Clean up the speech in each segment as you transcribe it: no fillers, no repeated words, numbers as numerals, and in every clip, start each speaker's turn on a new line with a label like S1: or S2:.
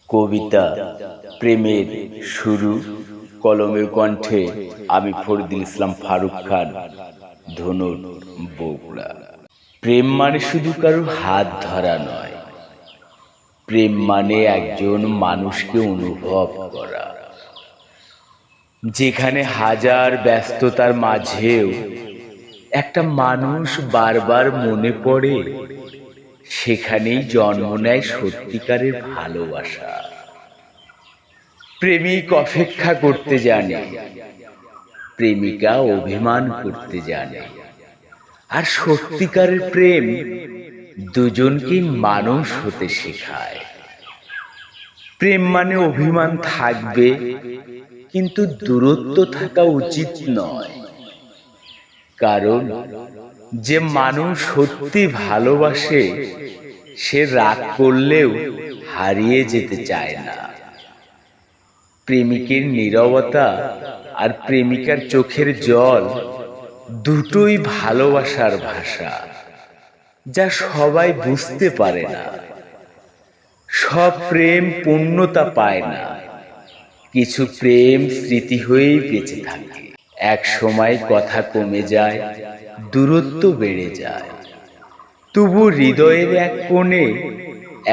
S1: কবিতা প্রেমের শুরু, কলমে কণ্ঠে আমি ফরিদুল ইসলাম ফারুক খান, ধনুর, বগুড়া। প্রেম মানে শুধু কারো হাত ধরা নয়, প্রেম মানে একজন মানুষকে অনুভব করা। যেখানে হাজার ব্যস্ততার মাঝেও একটা মানুষ বারবার মনে পড়ে, সেখানেই জন্ম নেয় সত্যিকারের ভালোবাসা। প্রেমিক অপেক্ষা করতে জানে, প্রেমিকা অভিমান করতে জানে, আর সত্যিকারের প্রেম দুজনকেই মানুষ হতে শেখায়। প্রেম মানে অভিমান থাকবে, কিন্তু দূরত্ব থাকা উচিত নয়। কারণ যে মানুষ সত্যি ভালোবাসে, সে রাগ করলেও হারিয়ে যেতে চায় না। প্রেমিকের নীরবতা আর প্রেমিকার চোখের জল দুটোই ভালোবাসার ভাষা, যা সবাই বুঝতে পারে না। সব প্রেম পূর্ণতা পায় না, কিছু প্রেম স্মৃতি হয়েই বেঁচে থাকে। এক সময় কথা কমে যায়, দূরত্ব বেড়ে যায়, তবু হৃদয়ের এক কোণে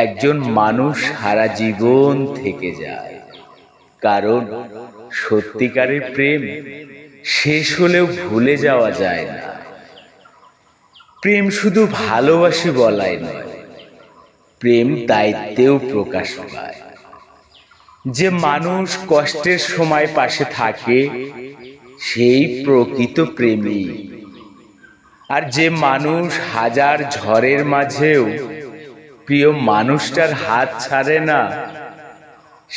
S1: একজন মানুষ সারা জীবন থেকে যায়। কারণ সত্যিকারের প্রেম শেষ হলেও ভুলে যাওয়া যায় না। প্রেম শুধু ভালোবাসি বলাই নয়, প্রেম দায়িত্বেও প্রকাশ পায়। যে মানুষ কষ্টের সময় পাশে থাকে, সেই প্রকৃত প্রেমী। আর যে মানুষ হাজার ঝড়ের মাঝেও প্রিয় মানুষটার হাত ছাড়ে না,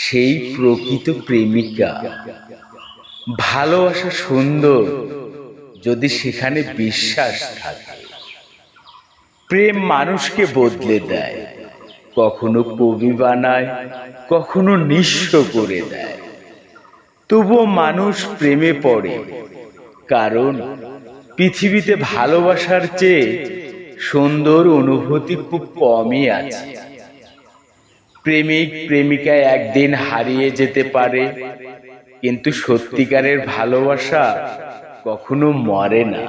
S1: সেই প্রকৃত প্রেমিকা। ভালোবাসা সুন্দর যদি সেখানে বিশ্বাস থাকে। প্রেম মানুষকে বদলে দেয়, কখনো কবি বানায়, কখনো নিঃস্ব করে দেয়। তবুও মানুষ প্রেমে পড়ে, কারণ পৃথিবীতে ভালোবাসার চেয়ে সুন্দর অনুভূতি খুব কমই আছে। প্রেমিক প্রেমিকা একদিন হারিয়ে যেতে পারে, কিন্তু সত্যিকারের ভালোবাসা কখনো মরে না।